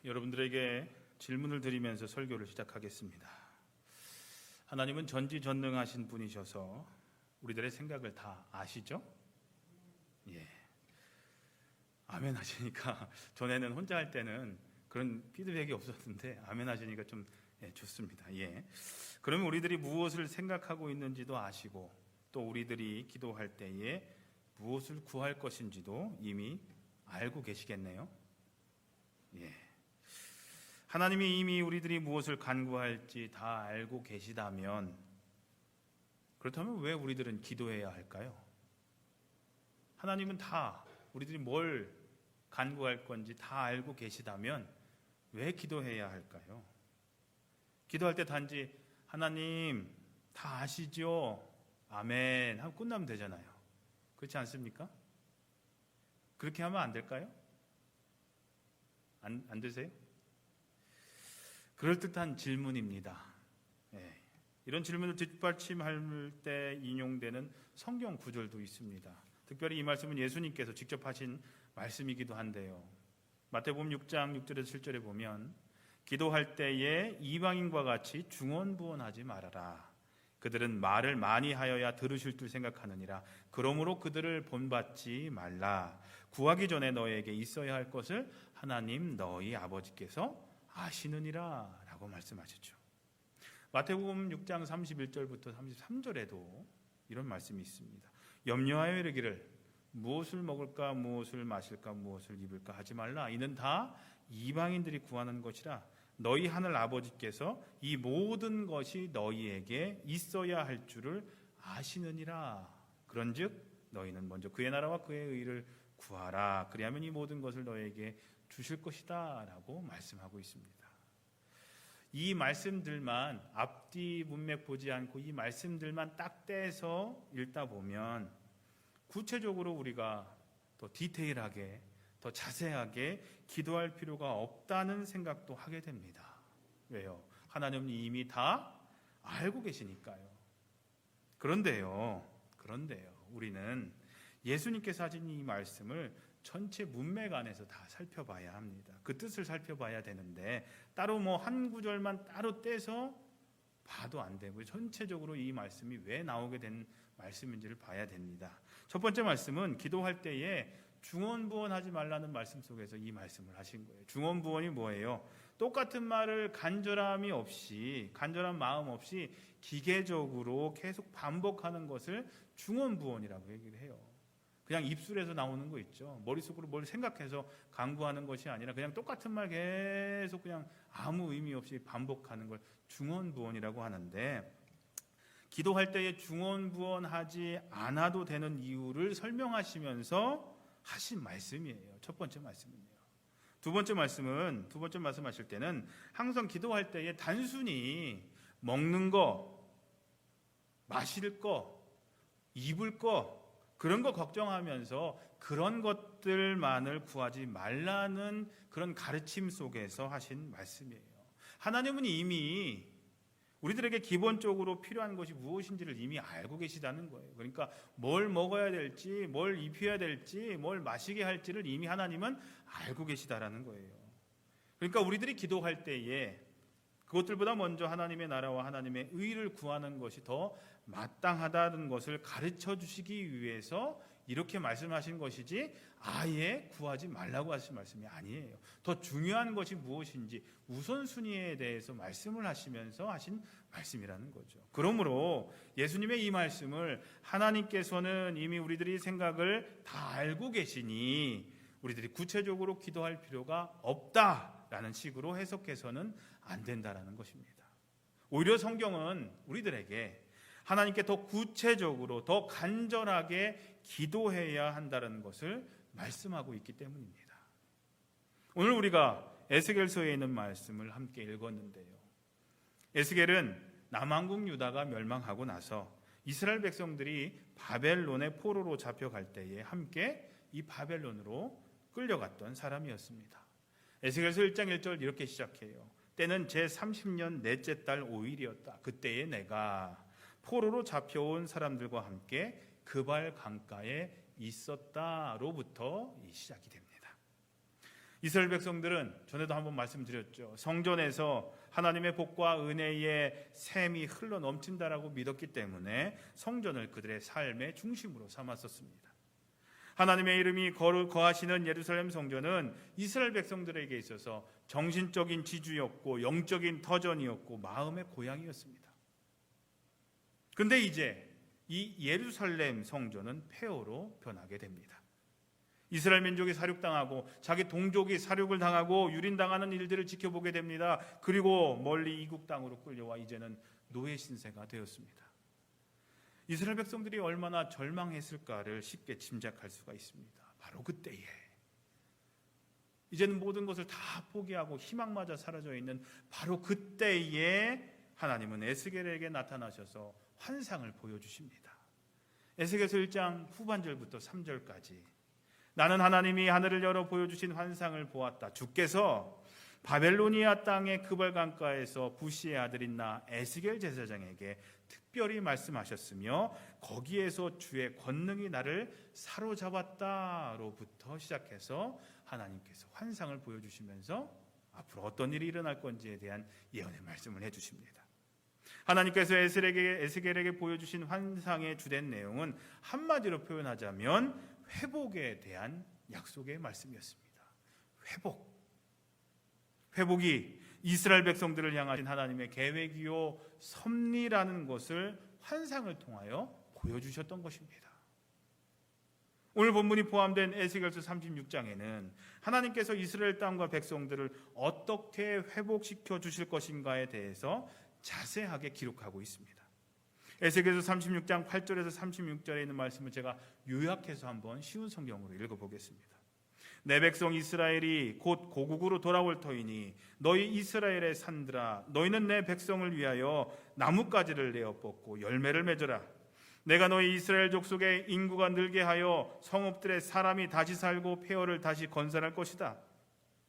여러분들에게 질문을 드리면서 설교를 시작하겠습니다. 하나님은 전지전능하신 분이셔서 우리들의 생각을 다 아시죠? 예. 아멘 하시니까 전에는 혼자 할 때는 그런 피드백이 없었는데 아멘 하시니까 좀 좋습니다. 예. 그러면 우리들이 무엇을 생각하고 있는지도 아시고 또 우리들이 기도할 때에 무엇을 구할 것인지도 이미 알고 계시겠네요. 예. 하나님이 이미 우리들이 무엇을 간구할지 다 알고 계시다면, 그렇다면 왜 우리들은 기도해야 할까요? 하나님은 다 우리들이 뭘 간구할 건지 다 알고 계시다면 왜 기도해야 할까요? 기도할 때 단지 하나님 다 아시죠? 아멘 하고 끝나면 되잖아요. 그렇지 않습니까? 그렇게 하면 안 될까요? 안 되세요? 그럴듯한 질문입니다. 예. 이런 질문을 뒷받침할 때 인용되는 성경 구절도 있습니다. 특별히 이 말씀은 예수님께서 직접 하신 말씀이기도 한데요. 마태복음 6장 6절에서 7절에 보면 기도할 때에 이방인과 같이 중언부언하지 말아라. 그들은 말을 많이 하여야 들으실 줄 생각하느니라. 그러므로 그들을 본받지 말라. 구하기 전에 너에게 있어야 할 것을 하나님 너희 아버지께서 아시느니라 라고 말씀하셨죠. 마태복음 6장 31절부터 33절에도 이런 말씀이 있습니다. 염려하여 이르기를 무엇을 먹을까 무엇을 마실까 무엇을 입을까 하지 말라. 이는 다 이방인들이 구하는 것이라. 너희 하늘 아버지께서 이 모든 것이 너희에게 있어야 할 줄을 아시느니라. 그런즉 너희는 먼저 그의 나라와 그의 의를 구하라. 그리하면 이 모든 것을 너희에게 주실 것이다 라고 말씀하고 있습니다. 이 말씀들만 앞뒤 문맥 보지 않고 이 말씀들만 딱 떼서 읽다 보면 구체적으로 우리가 더 디테일하게 더 자세하게 기도할 필요가 없다는 생각도 하게 됩니다. 왜요? 하나님은 이미 다 알고 계시니까요. 그런데요 우리는 예수님께서 하신 이 말씀을 전체 문맥 안에서 다 살펴봐야 합니다. 그 뜻을 살펴봐야 되는데 따로 한 구절만 따로 떼서 봐도 안 되고 전체적으로 이 말씀이 왜 나오게 된 말씀인지를 봐야 됩니다. 첫 번째 말씀은 기도할 때에 중언부언하지 말라는 말씀 속에서 이 말씀을 하신 거예요. 중언부언이 뭐예요? 똑같은 말을 간절한 마음 없이 기계적으로 계속 반복하는 것을 중언부언이라고 얘기를 해요. 그냥 입술에서 나오는 거 있죠. 머릿속으로 뭘 생각해서 간구하는 것이 아니라 그냥 똑같은 말 계속 그냥 아무 의미 없이 반복하는 걸 중언부언이라고 하는데, 기도할 때에 중언부언하지 않아도 되는 이유를 설명하시면서 하신 말씀이에요. 첫 번째 말씀은요. 두 번째 말씀하실 때는 항상 기도할 때에 단순히 먹는 거, 마실 거, 입을 거 그런 거 걱정하면서 그런 것들만을 구하지 말라는 그런 가르침 속에서 하신 말씀이에요. 하나님은 이미 우리들에게 기본적으로 필요한 것이 무엇인지를 이미 알고 계시다는 거예요. 그러니까 뭘 먹어야 될지, 뭘 입혀야 될지, 뭘 마시게 할지를 이미 하나님은 알고 계시다라는 거예요. 그러니까 우리들이 기도할 때에 그것들보다 먼저 하나님의 나라와 하나님의 의를 구하는 것이 더 마땅하다는 것을 가르쳐 주시기 위해서 이렇게 말씀하신 것이지 아예 구하지 말라고 하신 말씀이 아니에요. 더 중요한 것이 무엇인지 우선순위에 대해서 말씀을 하시면서 하신 말씀이라는 거죠. 그러므로 예수님의 이 말씀을 하나님께서는 이미 우리들이 생각을 다 알고 계시니 우리들이 구체적으로 기도할 필요가 없다라는 식으로 해석해서는 안 된다라는 것입니다. 오히려 성경은 우리들에게 하나님께 더 구체적으로 더 간절하게 기도해야 한다는 것을 말씀하고 있기 때문입니다. 오늘 우리가 에스겔서에 있는 말씀을 함께 읽었는데요. 에스겔은 남왕국 유다가 멸망하고 나서 이스라엘 백성들이 바벨론의 포로로 잡혀갈 때에 함께 이 바벨론으로 끌려갔던 사람이었습니다. 에스겔서 1장 1절 이렇게 시작해요. 때는 제30년 넷째 달 5일이었다. 그때에 내가 포로로 잡혀온 사람들과 함께 그발 강가에 있었다로부터 시작이 됩니다. 이스라엘 백성들은 전에도 한번 말씀드렸죠. 성전에서 하나님의 복과 은혜의 샘이 흘러 넘친다라고 믿었기 때문에 성전을 그들의 삶의 중심으로 삼았었습니다. 하나님의 이름이 거하시는 예루살렘 성전은 이스라엘 백성들에게 있어서 정신적인 지주였고 영적인 터전이었고 마음의 고향이었습니다. 그런데 이제 이 예루살렘 성전은 폐허로 변하게 됩니다. 이스라엘 민족이 사륙당하고 자기 동족이 사륙을 당하고 유린당하는 일들을 지켜보게 됩니다. 그리고 멀리 이국 땅으로 끌려와 이제는 노예 신세가 되었습니다. 이스라엘 백성들이 얼마나 절망했을까를 쉽게 짐작할 수가 있습니다. 바로 그때에 이제는 모든 것을 다 포기하고 희망마저 사라져 있는 바로 그때에 하나님은 에스겔에게 나타나셔서 환상을 보여주십니다. 에스겔서 1장 후반절부터 3절까지 나는 하나님이 하늘을 열어 보여주신 환상을 보았다. 주께서 바벨로니아 땅의 그벌 강가에서 부시의 아들인 나 에스겔 제사장에게 특별히 말씀하셨으며 거기에서 주의 권능이 나를 사로잡았다로부터 시작해서 하나님께서 환상을 보여주시면서 앞으로 어떤 일이 일어날 건지에 대한 예언의 말씀을 해주십니다. 하나님께서 에스겔에게 보여주신 환상의 주된 내용은 한마디로 표현하자면 회복에 대한 약속의 말씀이었습니다. 회복이 이스라엘 백성들을 향하신 하나님의 계획이요 섭리라는 것을 환상을 통하여 보여주셨던 것입니다. 오늘 본문이 포함된 에스겔서 36장에는 하나님께서 이스라엘 땅과 백성들을 어떻게 회복시켜 주실 것인가에 대해서 자세하게 기록하고 있습니다. 에스겔서 36장 8절에서 36절에 있는 말씀을 제가 요약해서 한번 쉬운 성경으로 읽어보겠습니다. 내 백성 이스라엘이 곧 고국으로 돌아올 터이니 너희 이스라엘의 산들아 너희는 내 백성을 위하여 나뭇가지를 내어 뻗고 열매를 맺어라. 내가 너희 이스라엘 족속의 인구가 늘게 하여 성읍들의 사람이 다시 살고 폐허를 다시 건설할 것이다.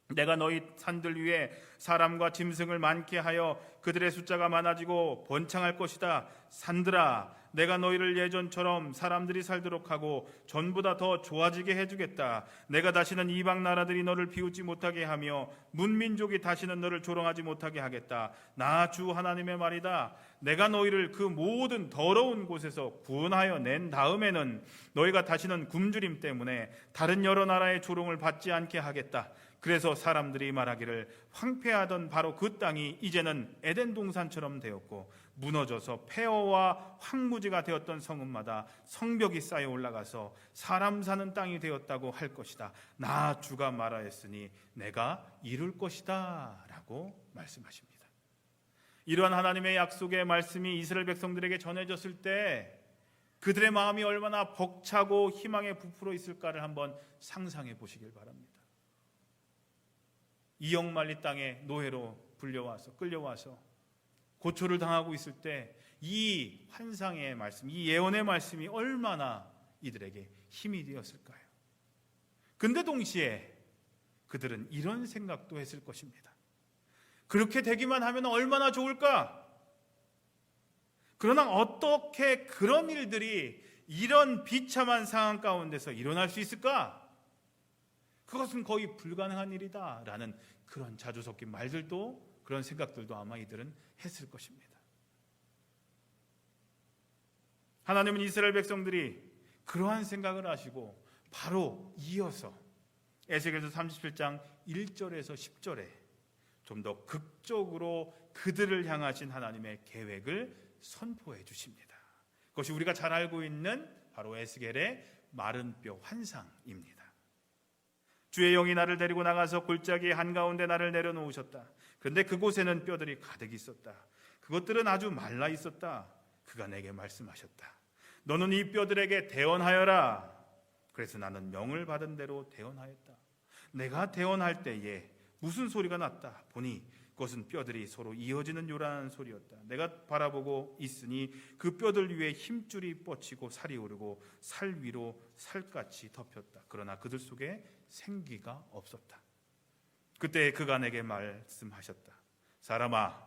내가 너희 산들 위에 사람과 짐승을 많게 하여 그들의 숫자가 많아지고 번창할 것이다. 산들아 내가 너희를 예전처럼 사람들이 살도록 하고 전보다 더 좋아지게 해주겠다. 내가 다시는 이방 나라들이 너를 비웃지 못하게 하며 문민족이 다시는 너를 조롱하지 못하게 하겠다. 나 주 하나님의 말이다. 내가 너희를 그 모든 더러운 곳에서 구원하여 낸 다음에는 너희가 다시는 굶주림 때문에 다른 여러 나라의 조롱을 받지 않게 하겠다. 그래서 사람들이 말하기를 황폐하던 바로 그 땅이 이제는 에덴 동산처럼 되었고 무너져서 폐허와 황무지가 되었던 성읍마다 성벽이 쌓여 올라가서 사람 사는 땅이 되었다고 할 것이다. 나 주가 말하였으니 내가 이룰 것이다 라고 말씀하십니다. 이러한 하나님의 약속의 말씀이 이스라엘 백성들에게 전해졌을 때 그들의 마음이 얼마나 벅차고 희망에 부풀어 있을까를 한번 상상해 보시길 바랍니다. 이역만리 땅에 노예로 끌려와서 고초를 당하고 있을 때 이 환상의 말씀, 이 예언의 말씀이 얼마나 이들에게 힘이 되었을까요? 근데 동시에 그들은 이런 생각도 했을 것입니다. 그렇게 되기만 하면 얼마나 좋을까? 그러나 어떻게 그런 일들이 이런 비참한 상황 가운데서 일어날 수 있을까? 그것은 거의 불가능한 일이다 라는 그런 자주 섞인 말들도 그런 생각들도 아마 이들은 했을 것입니다. 하나님은 이스라엘 백성들이 그러한 생각을 하시고 바로 이어서 에스겔서 37장 1절에서 10절에 좀 더 극적으로 그들을 향하신 하나님의 계획을 선포해 주십니다. 그것이 우리가 잘 알고 있는 바로 에스겔의 마른 뼈 환상입니다. 주의 영이 나를 데리고 나가서 골짜기 한가운데 나를 내려놓으셨다. 그런데 그곳에는 뼈들이 가득 있었다. 그것들은 아주 말라 있었다. 그가 내게 말씀하셨다. 너는 이 뼈들에게 대언하여라. 그래서 나는 명을 받은 대로 대언하였다. 내가 대언할 때에 무슨 소리가 났다. 보니 그것은 뼈들이 서로 이어지는 요란한 소리였다. 내가 바라보고 있으니 그 뼈들 위에 힘줄이 뻗치고 살이 오르고 살 위로 살같이 덮였다. 그러나 그들 속에 생기가 없었다. 그때 그가 내게 말씀하셨다. 사람아,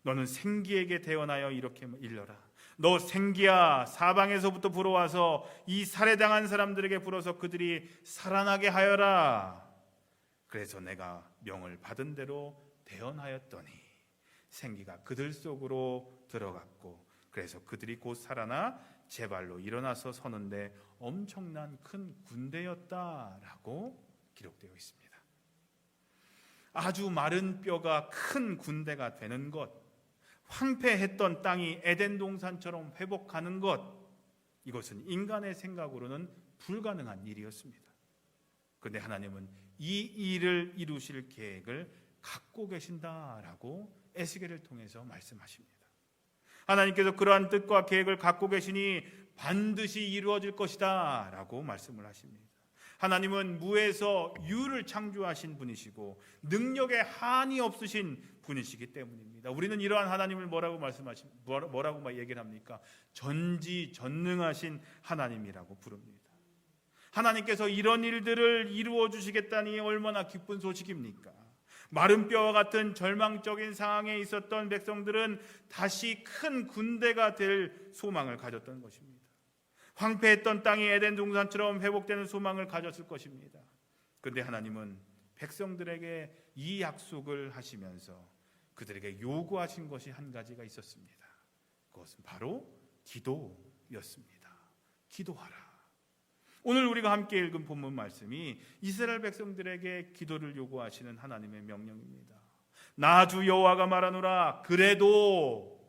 너는 생기에게 대언하여 이렇게 일러라. 너 생기야, 사방에서부터 불어와서 이 살해당한 사람들에게 불어서 그들이 살아나게 하여라. 그래서 내가 명을 받은 대로 대언하였더니 생기가 그들 속으로 들어갔고 그래서 그들이 곧 살아나 제 발로 일어나서 서는데 엄청난 큰 군대였다라고 기록되어 있습니다. 아주 마른 뼈가 큰 군대가 되는 것, 황폐했던 땅이 에덴 동산처럼 회복하는 것, 이것은 인간의 생각으로는 불가능한 일이었습니다. 그런데 하나님은 이 일을 이루실 계획을 갖고 계신다라고 에스겔을 통해서 말씀하십니다. 하나님께서 그러한 뜻과 계획을 갖고 계시니 반드시 이루어질 것이다 라고 말씀을 하십니다. 하나님은 무에서 유를 창조하신 분이시고 능력에 한이 없으신 분이시기 때문입니다. 우리는 이러한 하나님을 뭐라고 얘기를 합니까? 전지전능하신 하나님이라고 부릅니다. 하나님께서 이런 일들을 이루어 주시겠다니 얼마나 기쁜 소식입니까? 마른 뼈와 같은 절망적인 상황에 있었던 백성들은 다시 큰 군대가 될 소망을 가졌던 것입니다. 황폐했던 땅이 에덴 동산처럼 회복되는 소망을 가졌을 것입니다. 그런데 하나님은 백성들에게 이 약속을 하시면서 그들에게 요구하신 것이 한 가지가 있었습니다. 그것은 바로 기도였습니다. 기도하라. 오늘 우리가 함께 읽은 본문 말씀이 이스라엘 백성들에게 기도를 요구하시는 하나님의 명령입니다. 나 주 여호와가 말하노라. 그래도,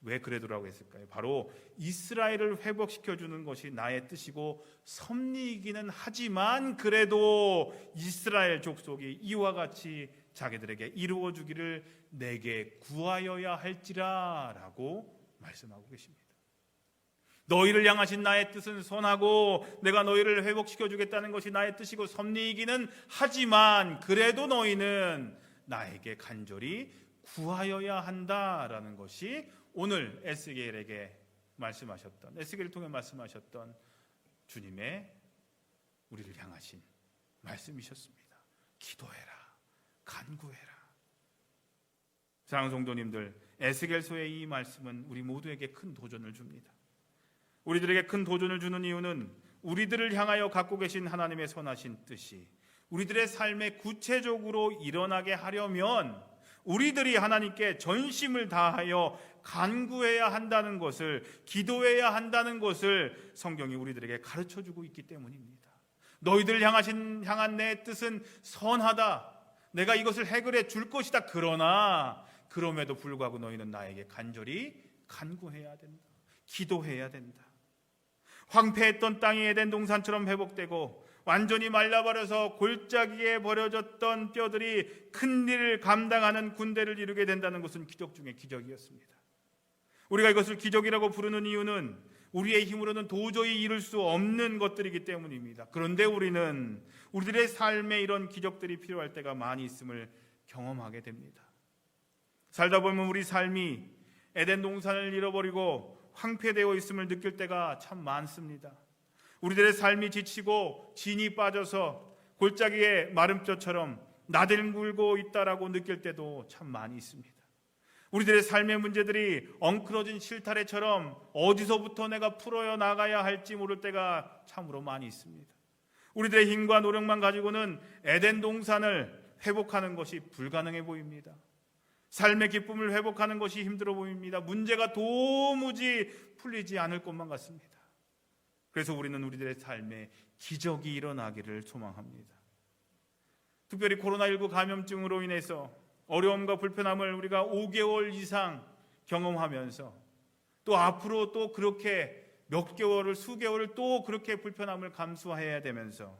왜 그래도라고 했을까요? 바로 이스라엘을 회복시켜주는 것이 나의 뜻이고 섭리이기는 하지만 그래도 이스라엘 족속이 이와 같이 자기들에게 이루어주기를 내게 구하여야 할지라 라고 말씀하고 계십니다. 너희를 향하신 나의 뜻은 선하고 내가 너희를 회복시켜 주겠다는 것이 나의 뜻이고 섭리이기는 하지만 그래도 너희는 나에게 간절히 구하여야 한다라는 것이 오늘 에스겔에게 말씀하셨던, 에스겔을 통해 말씀하셨던 주님의 우리를 향하신 말씀이셨습니다. 기도해라, 간구해라. 사랑하는 성도님들, 에스겔서의 이 말씀은 우리 모두에게 큰 도전을 줍니다. 우리들에게 큰 도전을 주는 이유는 우리들을 향하여 갖고 계신 하나님의 선하신 뜻이 우리들의 삶에 구체적으로 일어나게 하려면 우리들이 하나님께 전심을 다하여 간구해야 한다는 것을, 기도해야 한다는 것을 성경이 우리들에게 가르쳐주고 있기 때문입니다. 너희들 향한 내 뜻은 선하다. 내가 이것을 해결해 줄 것이다. 그럼에도 불구하고 너희는 나에게 간절히 간구해야 된다. 기도해야 된다. 황폐했던 땅이 에덴 동산처럼 회복되고 완전히 말라버려서 골짜기에 버려졌던 뼈들이 큰 일을 감당하는 군대를 이루게 된다는 것은 기적 중에 기적이었습니다. 우리가 이것을 기적이라고 부르는 이유는 우리의 힘으로는 도저히 이룰 수 없는 것들이기 때문입니다. 그런데 우리는 우리들의 삶에 이런 기적들이 필요할 때가 많이 있음을 경험하게 됩니다. 살다 보면 우리 삶이 에덴 동산을 잃어버리고 황폐되어 있음을 느낄 때가 참 많습니다. 우리들의 삶이 지치고 진이 빠져서 골짜기에 마른 뼈처럼 나들굴고 있다라고 느낄 때도 참 많이 있습니다. 우리들의 삶의 문제들이 엉클어진 실타래처럼 어디서부터 내가 풀어 나가야 할지 모를 때가 참으로 많이 있습니다. 우리들의 힘과 노력만 가지고는 에덴 동산을 회복하는 것이 불가능해 보입니다. 삶의 기쁨을 회복하는 것이 힘들어 보입니다. 문제가 도무지 풀리지 않을 것만 같습니다. 그래서 우리는 우리들의 삶에 기적이 일어나기를 소망합니다. 특별히 코로나19 감염증으로 인해서 어려움과 불편함을 우리가 5개월 이상 경험하면서 또 앞으로 또 그렇게 몇 개월을, 수개월을 또 그렇게 불편함을 감수해야 되면서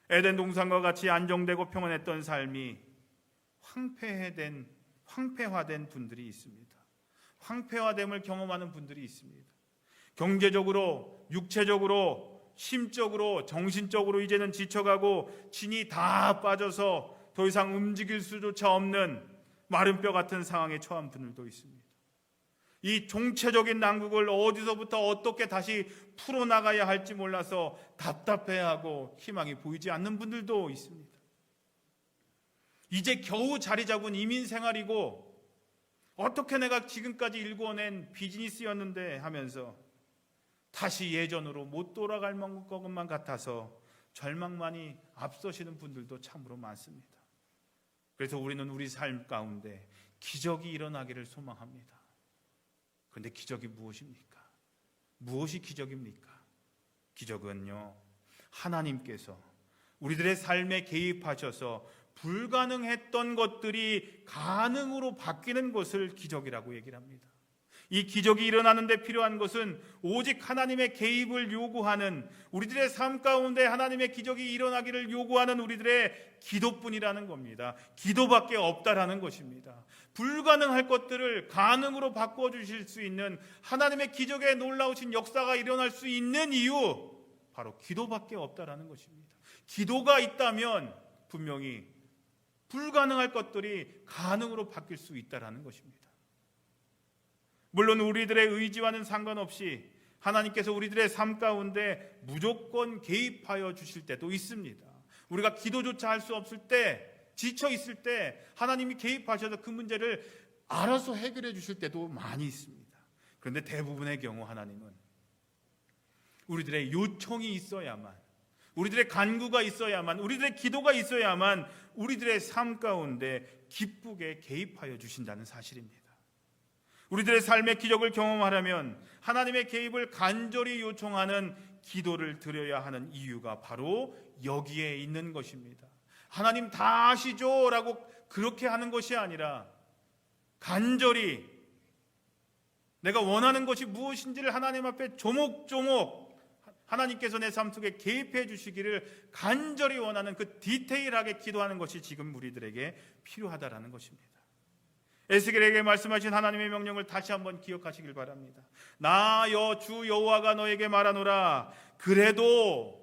에덴 동산과 같이 안정되고 평안했던 삶이 황폐화된 분들이 있습니다. 황폐화됨을 경험하는 분들이 있습니다. 경제적으로, 육체적으로, 심적으로, 정신적으로 이제는 지쳐가고 진이 다 빠져서 더 이상 움직일 수조차 없는 마른 뼈 같은 상황에 처한 분들도 있습니다. 이 총체적인 난국을 어디서부터 어떻게 다시 풀어나가야 할지 몰라서 답답해하고 희망이 보이지 않는 분들도 있습니다. 이제 겨우 자리 잡은 이민 생활이고 어떻게 내가 지금까지 일궈낸 비즈니스였는데 하면서 다시 예전으로 못 돌아갈 것만 같아서 절망만이 앞서시는 분들도 참으로 많습니다. 그래서 우리는 우리 삶 가운데 기적이 일어나기를 소망합니다. 그런데 기적이 무엇입니까? 무엇이 기적입니까? 기적은요, 하나님께서 우리들의 삶에 개입하셔서 불가능했던 것들이 가능으로 바뀌는 것을 기적이라고 얘기를 합니다. 이 기적이 일어나는 데 필요한 것은 오직 하나님의 개입을 요구하는, 우리들의 삶 가운데 하나님의 기적이 일어나기를 요구하는 우리들의 기도뿐이라는 겁니다. 기도밖에 없다라는 것입니다. 불가능할 것들을 가능으로 바꿔주실 수 있는 하나님의 기적의 놀라우신 역사가 일어날 수 있는 이유, 바로 기도밖에 없다라는 것입니다. 기도가 있다면 분명히 불가능할 것들이 가능으로 바뀔 수 있다라는 것입니다. 물론 우리들의 의지와는 상관없이 하나님께서 우리들의 삶 가운데 무조건 개입하여 주실 때도 있습니다. 우리가 기도조차 할 수 없을 때, 지쳐 있을 때 하나님이 개입하셔서 그 문제를 알아서 해결해 주실 때도 많이 있습니다. 그런데 대부분의 경우 하나님은 우리들의 요청이 있어야만, 우리들의 간구가 있어야만, 우리들의 기도가 있어야만 우리들의 삶 가운데 기쁘게 개입하여 주신다는 사실입니다. 우리들의 삶의 기적을 경험하려면 하나님의 개입을 간절히 요청하는 기도를 드려야 하는 이유가 바로 여기에 있는 것입니다. 하나님 다 아시죠? 라고 그렇게 하는 것이 아니라 간절히 내가 원하는 것이 무엇인지를 하나님 앞에 조목조목 하나님께서 내 삶 속에 개입해 주시기를 간절히 원하는 그 디테일하게 기도하는 것이 지금 우리들에게 필요하다라는 것입니다. 에스겔에게 말씀하신 하나님의 명령을 다시 한번 기억하시길 바랍니다. 나 주 여호와가 너에게 말하노라. 그래도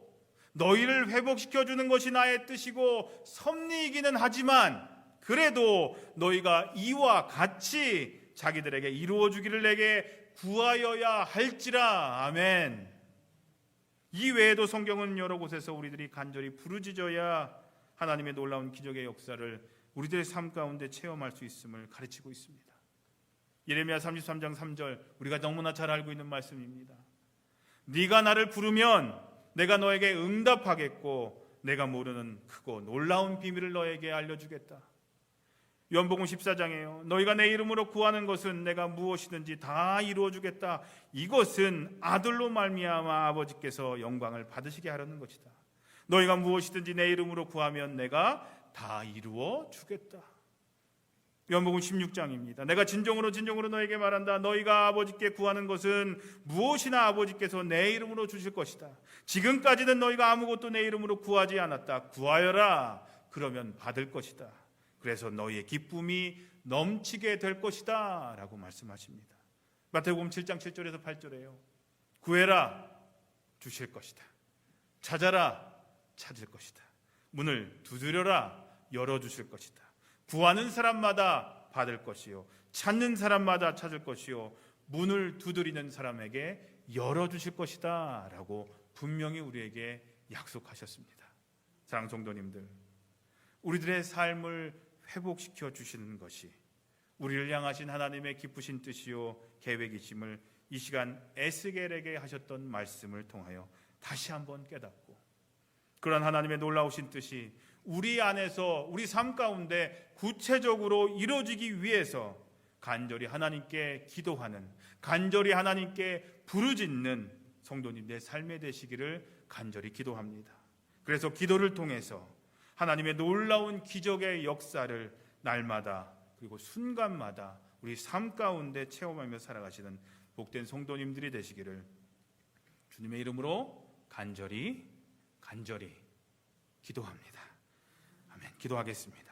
너희를 회복시켜 주는 것이 나의 뜻이고 섭리이기는 하지만 그래도 너희가 이와 같이 자기들에게 이루어 주기를 내게 구하여야 할지라. 아멘. 이 외에도 성경은 여러 곳에서 우리들이 간절히 부르짖어야 하나님의 놀라운 기적의 역사를 우리들의 삶 가운데 체험할 수 있음을 가르치고 있습니다. 예레미야 33장 3절, 우리가 너무나 잘 알고 있는 말씀입니다. 네가 나를 부르면 내가 너에게 응답하겠고 내가 모르는 크고 놀라운 비밀을 너에게 알려주겠다. 요한복음 14장에요. 너희가 내 이름으로 구하는 것은 내가 무엇이든지 다 이루어주겠다. 이것은 아들로 말미암아 아버지께서 영광을 받으시게 하려는 것이다. 너희가 무엇이든지 내 이름으로 구하면 내가 다 이루어 주겠다. 요한복음 16장입니다. 내가 진정으로 너에게 말한다. 너희가 아버지께 구하는 것은 무엇이나 아버지께서 내 이름으로 주실 것이다. 지금까지는 너희가 아무것도 내 이름으로 구하지 않았다. 구하여라. 그러면 받을 것이다. 그래서 너희의 기쁨이 넘치게 될 것이다 라고 말씀하십니다. 마태복음 7장 7절에서 8절에요. 구해라. 주실 것이다. 찾아라. 찾을 것이다. 문을 두드려라. 열어주실 것이다. 구하는 사람마다 받을 것이요 찾는 사람마다 찾을 것이요 문을 두드리는 사람에게 열어주실 것이다 라고 분명히 우리에게 약속하셨습니다. 사랑하는 성도님들, 우리들의 삶을 회복시켜 주시는 것이 우리를 향하신 하나님의 기쁘신 뜻이요 계획이심을 이 시간 에스겔에게 하셨던 말씀을 통하여 다시 한번 깨닫고, 그런 하나님의 놀라우신 뜻이 우리 안에서 우리 삶 가운데 구체적으로 이루어지기 위해서 간절히 하나님께 기도하는, 간절히 하나님께 부르짖는 성도님 내 삶에 되시기를 간절히 기도합니다. 그래서 기도를 통해서 하나님의 놀라운 기적의 역사를 날마다 그리고 순간마다 우리 삶 가운데 체험하며 살아가시는 복된 성도님들이 되시기를 주님의 이름으로 간절히 기도합니다. 아멘. 기도하겠습니다.